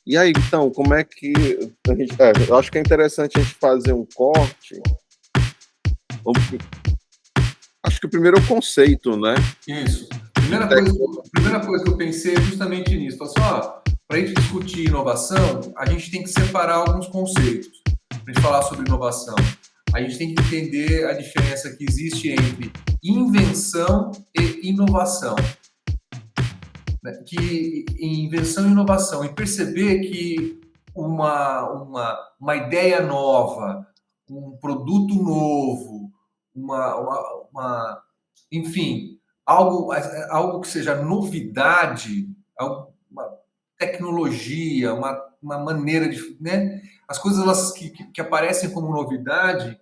E aí, então, como é que a gente, eu acho que é interessante a gente fazer um corte. Acho que o primeiro é o conceito, né? Isso. De Primeira coisa que eu pensei é justamente nisso. Falei assim, para a gente discutir inovação, a gente tem que separar alguns conceitos. Para a gente falar sobre inovação, a gente tem que entender a diferença que existe entre invenção e inovação. Invenção e inovação, e perceber que uma ideia nova, um produto novo, enfim, algo que seja novidade, uma tecnologia, uma maneira de. Né? As coisas que aparecem como novidade,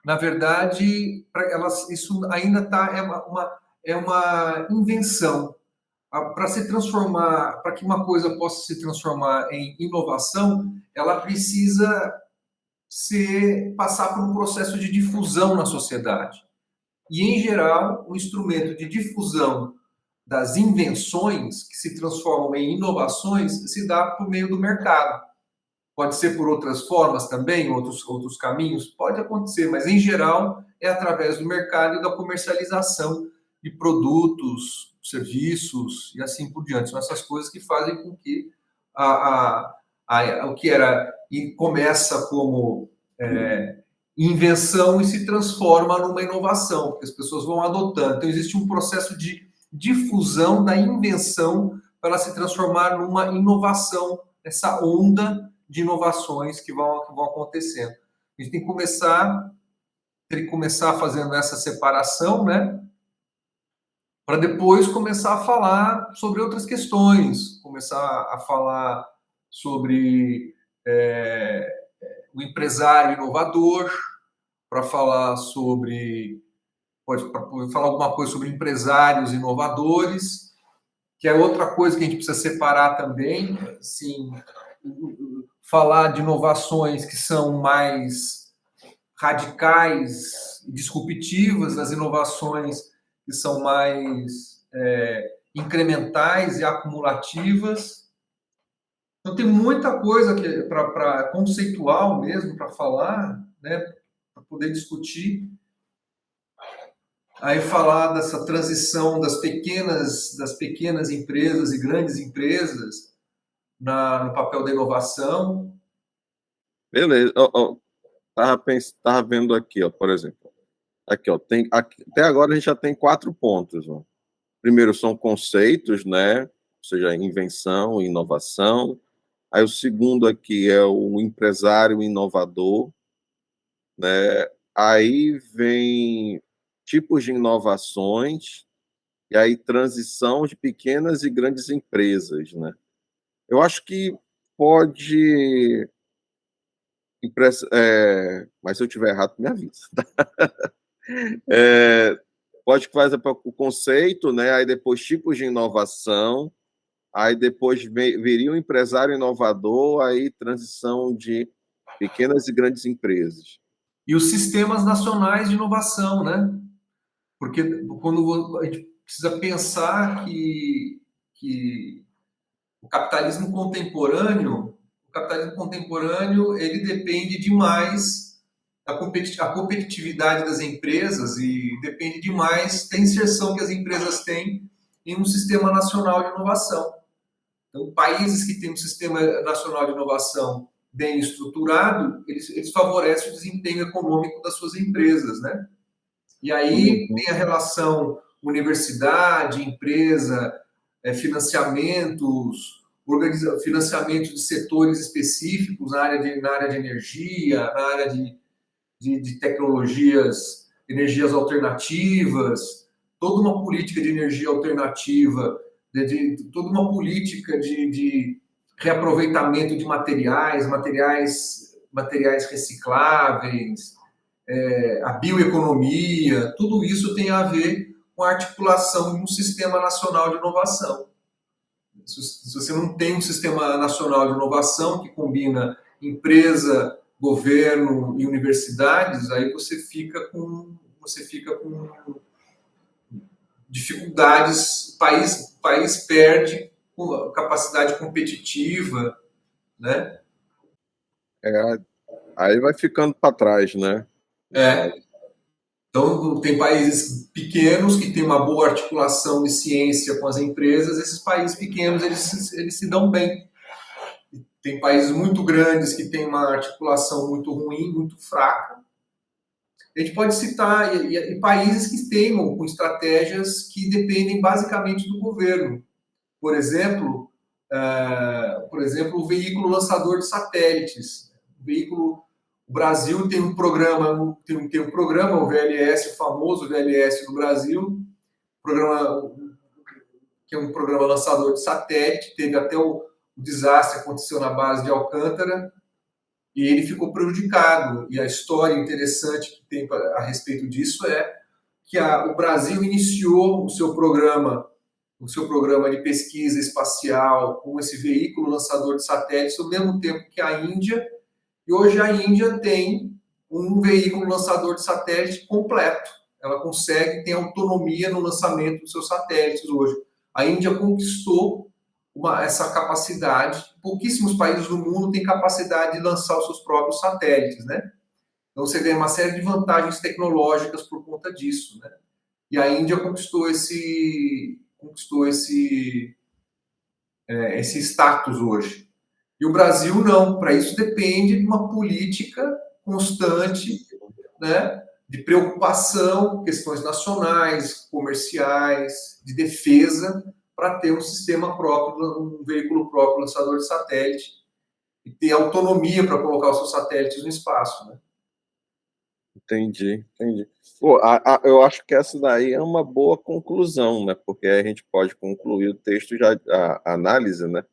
na verdade, isso ainda é uma invenção para se transformar, para que uma coisa possa se transformar em inovação, ela precisa passar por um processo de difusão na sociedade. E, em geral, o instrumento de difusão das invenções que se transformam em inovações se dá por meio do mercado. Pode ser por outras formas também, outros caminhos, pode acontecer, mas em geral é através do mercado e da comercialização de produtos, serviços e assim por diante. São essas coisas que fazem com que o que era e começa como invenção e se transforma numa inovação, porque as pessoas vão adotando. Então existe um processo de difusão da invenção para se transformar numa inovação, essa onda de inovações que vão acontecendo. A gente tem que começar fazendo essa separação, né? Para depois começar a falar sobre outras questões, começar a falar sobre o empresário inovador, para falar sobre, pode falar alguma coisa sobre empresários inovadores, que é outra coisa que a gente precisa separar também, assim, falar de inovações que são mais radicais e disruptivas, das inovações que são mais incrementais e acumulativas. Então tem muita coisa para conceitual mesmo para falar, né, para poder discutir. Aí falar dessa transição das pequenas empresas e grandes empresas no papel da inovação. Beleza. Tava vendo aqui, ó, por exemplo. Aqui, ó, até agora a gente já tem 4 pontos. Ó. Primeiro são conceitos, né? Ou seja, invenção, inovação. Aí o segundo aqui é o empresário inovador, né? Aí vem tipos de inovações e aí transição de pequenas e grandes empresas, né? Eu acho que pode mas se eu tiver errado, me avisa. Pode fazer o conceito, né? Aí depois tipos de inovação, aí depois viria o empresário inovador, aí transição de pequenas e grandes empresas. E os sistemas nacionais de inovação, né? Porque quando a gente precisa pensar que o capitalismo contemporâneo, ele depende demais da competitividade das empresas e depende demais da inserção que as empresas têm em um sistema nacional de inovação. Então, países que têm um sistema nacional de inovação bem estruturado, eles favorecem o desempenho econômico das suas empresas, né? E aí tem a relação universidade, empresa, financiamentos, financiamento de setores específicos na área de energia, na área de tecnologias, energias alternativas, toda uma política de energia alternativa, toda uma política de reaproveitamento de materiais recicláveis, a bioeconomia, tudo isso tem a ver com a articulação de um sistema nacional de inovação. Se você não tem um sistema nacional de inovação que combina empresa, governo e universidades, aí você fica com dificuldades, o país perde capacidade competitiva né? É, aí vai ficando para trás, né? Então, tem países pequenos que têm uma boa articulação de ciência com as empresas, esses países pequenos eles se dão bem. Tem países muito grandes que têm uma articulação muito ruim, muito fraca. A gente pode citar e países que teimam com estratégias que dependem basicamente do governo. Por exemplo, o veículo lançador de satélites. O Brasil tem um programa, o VLS, o famoso VLS do Brasil, programa, que é um programa lançador de satélite, teve até o desastre que aconteceu na base de Alcântara, e ele ficou prejudicado. E a história interessante que tem a respeito disso é que o Brasil iniciou o seu programa de pesquisa espacial com esse veículo lançador de satélites ao mesmo tempo que a Índia, e hoje a Índia tem um veículo lançador de satélite completo. Ela tem autonomia no lançamento dos seus satélites hoje. A Índia conquistou essa capacidade. Pouquíssimos países do mundo têm capacidade de lançar os seus próprios satélites, né? Então você ganha uma série de vantagens tecnológicas por conta disso, né? E a Índia conquistou esse status hoje. E o Brasil não. Para isso depende de uma política constante, né? De preocupação, questões nacionais, comerciais, de defesa, para ter um sistema próprio, um veículo próprio lançador de satélite e ter autonomia para colocar os seus satélites no espaço, né? Entendi, entendi. Pô, eu acho que essa daí é uma boa conclusão, né? Porque a gente pode concluir o texto já, a análise, né?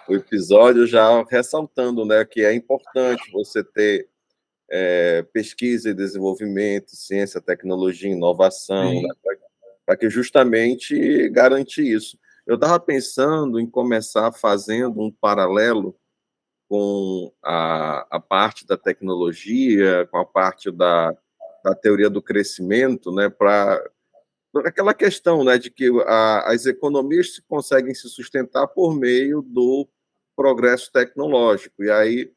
O episódio já ressaltando, né, que é importante você ter pesquisa e desenvolvimento, ciência, tecnologia, inovação, né, para que justamente garantir isso. Eu estava pensando em começar fazendo um paralelo com a parte da tecnologia, com a parte da teoria do crescimento, né, para aquela questão, né, de que as economias conseguem se sustentar por meio do progresso tecnológico. E aí,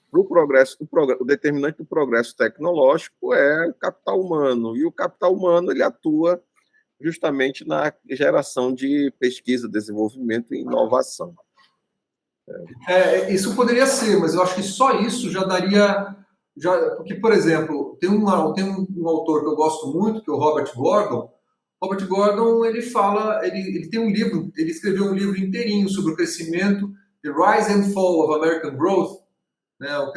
para o progresso, o determinante do progresso tecnológico é o capital humano. E o capital humano ele atua justamente na geração de pesquisa, desenvolvimento e inovação. Isso poderia ser, mas eu acho que só isso já daria. Porque, por exemplo, tem um autor que eu gosto muito, que é o Robert Gordon. Robert Gordon, ele tem um livro, ele escreveu um livro inteirinho sobre o crescimento, The Rise and Fall of American Growth, né, o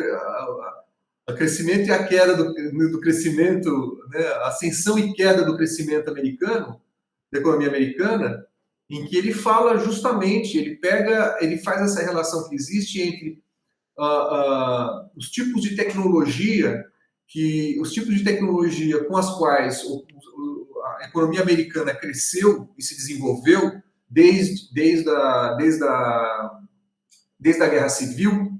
crescimento e a queda do crescimento, né, a ascensão e queda do crescimento americano, da economia americana, em que ele fala justamente, ele faz essa relação que existe entre os tipos de tecnologia com as quais a economia americana cresceu e se desenvolveu desde a Guerra Civil.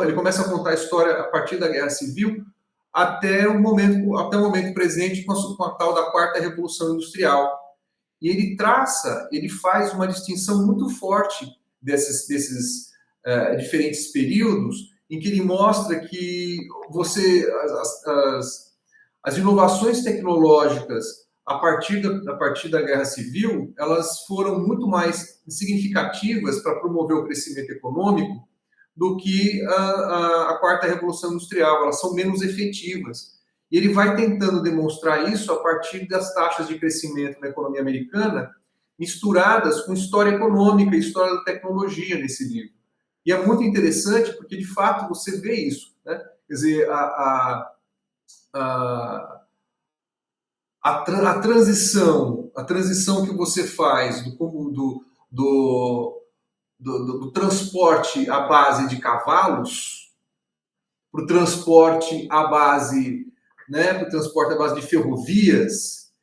Ele começa a contar a história a partir da Guerra Civil até o momento presente com a tal da Quarta Revolução Industrial. E ele faz uma distinção muito forte desses diferentes períodos, em que ele mostra que as inovações tecnológicas a partir da Guerra Civil, elas foram muito mais significativas para promover o crescimento econômico do que a Quarta Revolução Industrial. Elas são menos efetivas. E ele vai tentando demonstrar isso a partir das taxas de crescimento na economia americana, misturadas com história econômica e história da tecnologia nesse livro. E é muito interessante porque, de fato, você vê isso, né? Quer dizer, a transição que você faz do transporte à base de cavalos para o transporte à base, né, para o transporte à base de ferrovias,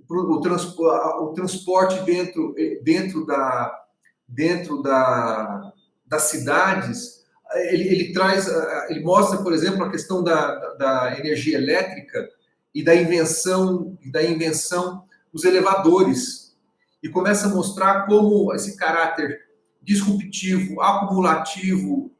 o transporte dentro das cidades. Ele mostra, por exemplo, a questão da energia elétrica e da invenção dos elevadores, e começa a mostrar como esse caráter disruptivo, acumulativo,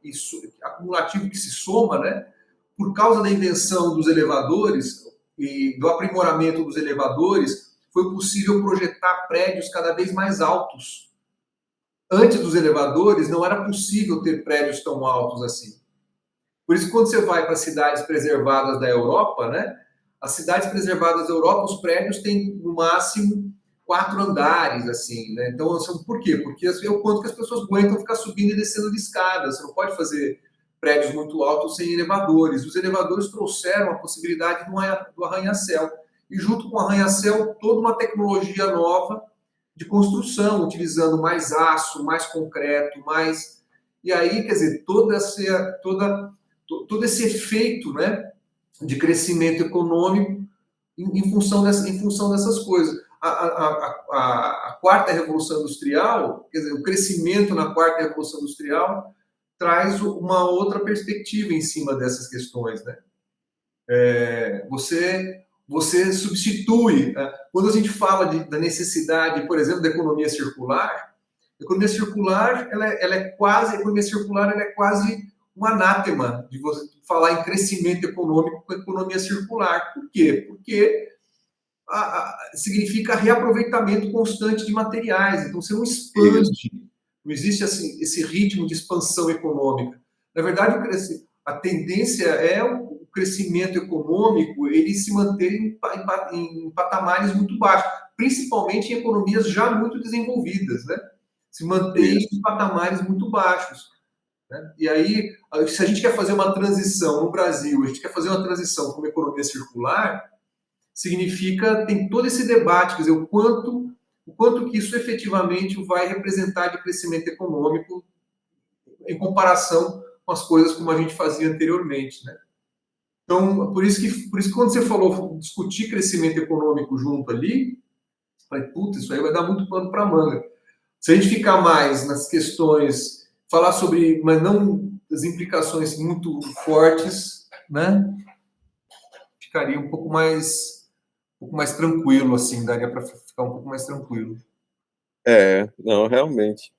acumulativo que se soma, né? Por causa da invenção dos elevadores e do aprimoramento dos elevadores, foi possível projetar prédios cada vez mais altos. Antes dos elevadores, não era possível ter prédios tão altos assim. Por isso, quando você vai para as cidades preservadas da Europa, né? As cidades preservadas da Europa, os prédios têm no máximo 4 andares, assim, né? Então, por quê? Porque é o quanto que as pessoas aguentam ficar subindo e descendo de escada. Você não pode fazer prédios muito altos sem elevadores. Os elevadores trouxeram a possibilidade do arranha-céu. E junto com o arranha-céu, toda uma tecnologia nova de construção, utilizando mais aço, mais concreto, mais... E aí, quer dizer, todo esse efeito, né, de crescimento econômico em função dessas coisas. A quarta revolução industrial, quer dizer, o crescimento na quarta revolução industrial traz uma outra perspectiva em cima dessas questões, né? Você substitui, quando a gente fala da necessidade, por exemplo, da economia circular, a economia circular ela é quase um anátema de você falar em crescimento econômico com a economia circular. Por quê? Porque significa reaproveitamento constante de materiais. Então, você não expande, não existe assim, esse ritmo de expansão econômica. Na verdade, a tendência é o crescimento econômico ele se manter em patamares muito baixos, principalmente em economias já muito desenvolvidas, né? Se mantém em patamares muito baixos. Né? E aí, se a gente quer fazer uma transição no Brasil, a gente quer fazer uma transição para uma economia circular, significa, tem todo esse debate, quer dizer, o quanto que isso efetivamente vai representar de crescimento econômico em comparação com as coisas como a gente fazia anteriormente, né? Então, por isso que quando você falou discutir crescimento econômico junto ali, eu falei, puta, isso aí vai dar muito pano para manga. Se a gente ficar mais nas questões, falar sobre, mas não as implicações muito fortes, né? Ficaria um pouco mais tranquilo, assim, daria para ficar um pouco mais tranquilo. Não, realmente.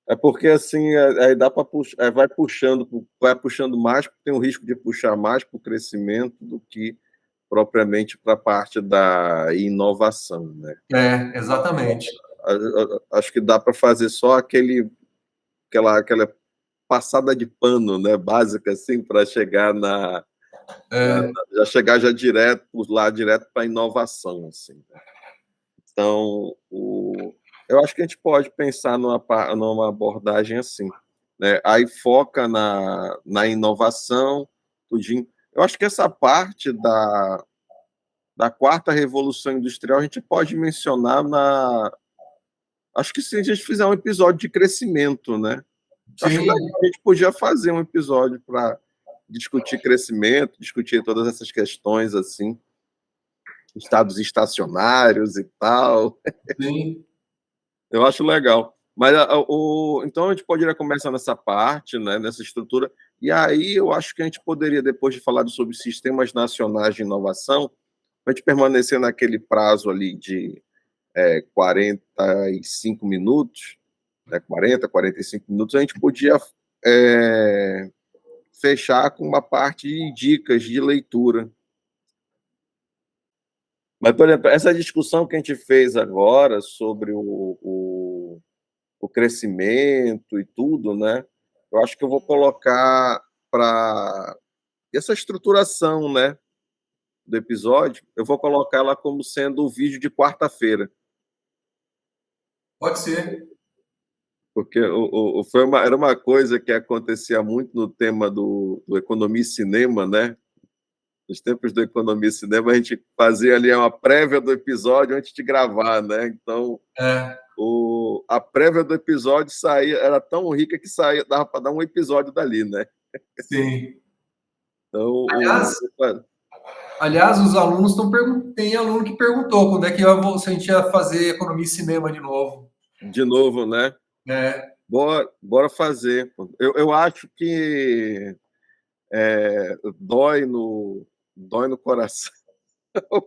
É porque assim, aí dá para puxar, vai puxando mais, porque tem o risco de puxar mais para o crescimento do que propriamente para a parte da inovação, né? Exatamente. Acho que dá para fazer só aquela passada de pano, né, básica assim, para chegar já chegar já direto para a inovação, assim. Então, eu acho que a gente pode pensar numa abordagem assim, né? Aí foca na inovação, tudinho. Eu acho que essa parte da quarta revolução industrial a gente pode mencionar acho que se a gente fizer um episódio de crescimento, né? Acho que a gente podia fazer um episódio para discutir crescimento, discutir todas essas questões assim, estados estacionários e tal. Sim. Eu acho legal. Mas então a gente poderia começar nessa parte, né, nessa estrutura, e aí eu acho que a gente poderia, depois de falar sobre sistemas nacionais de inovação, a gente permanecer naquele prazo ali de 45 minutos, né, 45 minutos, a gente podia fechar com uma parte de dicas de leitura. Mas, por exemplo, essa discussão que a gente fez agora sobre o crescimento e tudo, né? Eu acho que eu vou colocar para essa estruturação, né, do episódio, eu vou colocar ela como sendo o vídeo de quarta-feira. Pode ser. Porque era uma coisa que acontecia muito no tema do Economia e Cinema, né? Nos tempos do Economia e Cinema, a gente fazia ali uma prévia do episódio antes de gravar, né? Então, a prévia do episódio era tão rica que dava para dar um episódio dali, né? Sim. Então, aliás, os alunos estão perguntando. Tem aluno que perguntou quando é que a gente ia fazer Economia e Cinema de novo. De novo, né? Bora fazer. Eu acho que dói no coração,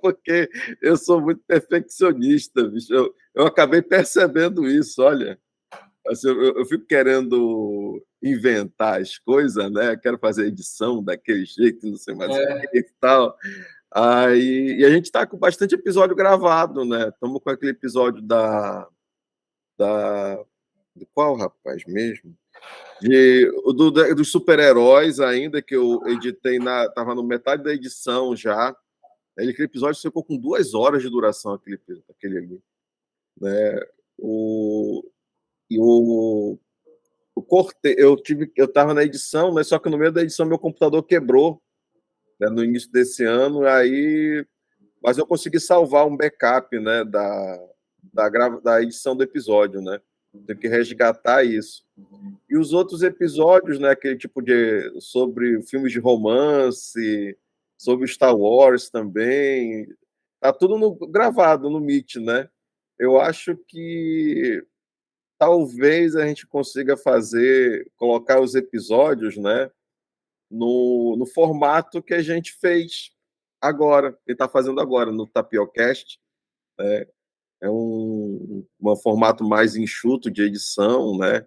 porque eu sou muito perfeccionista, bicho. Eu acabei percebendo isso, olha. Assim, eu fico querendo inventar as coisas, né? Quero fazer edição daquele jeito, não sei mais o É, que e tal. Aí, e a gente está com bastante episódio gravado, né? Estamos com aquele episódio da de qual, rapaz, mesmo? Dos super-heróis ainda, que eu editei, tava no metade da edição já. Aquele episódio ficou com 2 horas de duração, aquele ali. Né? O, e eu estava na edição, mas só que no meio da edição meu computador quebrou, né, no início desse ano, mas eu consegui salvar um backup, né, da edição do episódio, né? Tenho que resgatar isso. E os outros episódios, né, aquele tipo de sobre filmes de romance, sobre Star Wars também, tá tudo gravado no Meet, né? Eu acho que talvez a gente consiga colocar os episódios, né, no formato que a gente fez agora, e está fazendo agora no Tapiocast. É um formato mais enxuto de edição, né?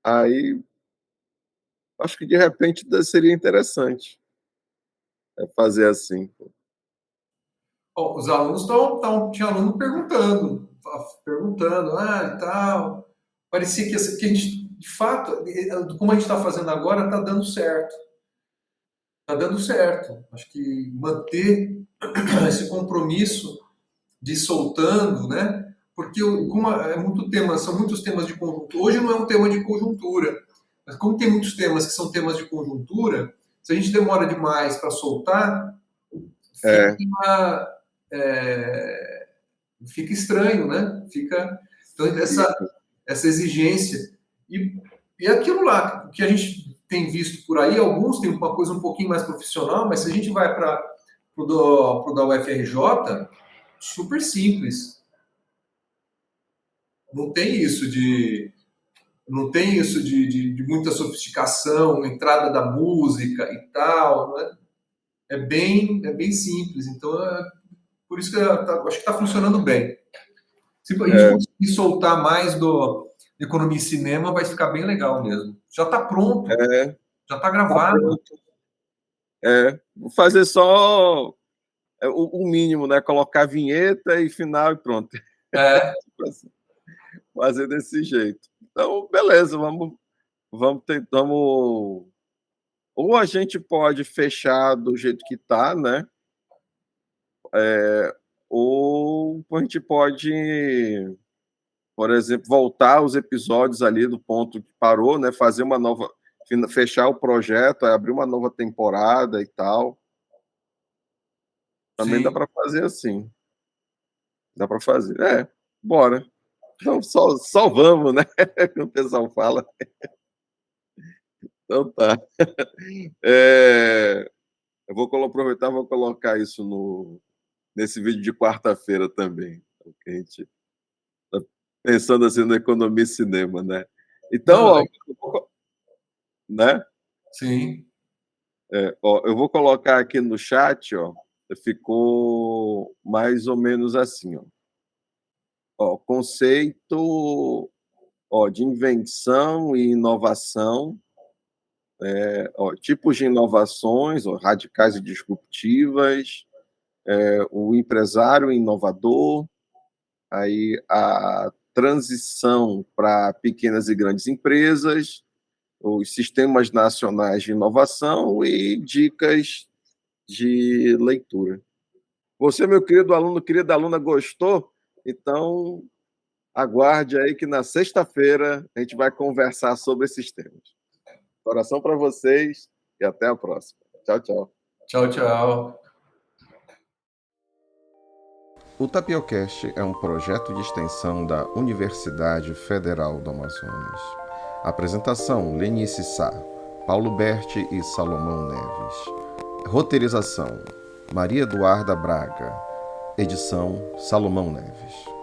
Aí acho que de repente seria interessante fazer assim. ó, os alunos tinha aluno perguntando, e tal. Parecia que a gente, de fato, como a gente está fazendo agora, está dando certo. Está dando certo. Acho que manter esse compromisso de ir soltando, né? Porque como é muito tema, são muitos temas de conjuntura. Hoje não é um tema de conjuntura, mas como tem muitos temas que são temas de conjuntura, se a gente demora demais para soltar, É, fica, é, fica estranho, né? Fica então isso. essa exigência e aquilo lá que a gente tem visto por aí, alguns têm uma coisa um pouquinho mais profissional, mas se a gente vai para o da UFRJ, super simples. Não tem isso de não tem isso de muita sofisticação, entrada da música e tal. Né? É bem simples. Então, por isso que acho que está funcionando bem. Se a gente É, conseguir soltar mais do Economia e Cinema, vai ficar bem legal mesmo. Já está pronto, é, já está tá gravado. pronto. Vou fazer só o mínimo, né? Colocar vinheta e final e pronto. É, Fazer desse jeito. Então, beleza, vamos. Ou a gente pode fechar do jeito que tá, né? Ou a gente pode, por exemplo, voltar os episódios ali do ponto que parou, né? Fazer uma nova, fechar o projeto, abrir uma nova temporada e tal. Também dá sim. para fazer assim. Dá para fazer. Bora. Então, só vamos, né? Como o pessoal fala. Então tá. É, eu vou aproveitar e vou colocar isso nesse vídeo de quarta-feira também. Que a gente tá pensando assim na economia e cinema, né? Então, Não, ó, né? sim, Ó, eu vou colocar aqui no chat, ó. Ficou mais ou menos assim, ó. Conceito, ó, de invenção e inovação, tipos de inovações, ó, radicais e disruptivas, o empresário inovador, aí a transição para pequenas e grandes empresas, os sistemas nacionais de inovação e dicas de leitura. Você, meu querido aluno, querida aluna, gostou? Então, aguarde aí que na sexta-feira a gente vai conversar sobre esses temas. Coração para vocês e até a próxima. Tchau, tchau. tchau, tchau. O Tapiocast é um projeto de extensão da Universidade Federal do Amazonas. Apresentação: Lenice Sá, Paulo Berti e Salomão Neves. Roteirização: Maria Eduarda Braga. Edição: Salomão Neves.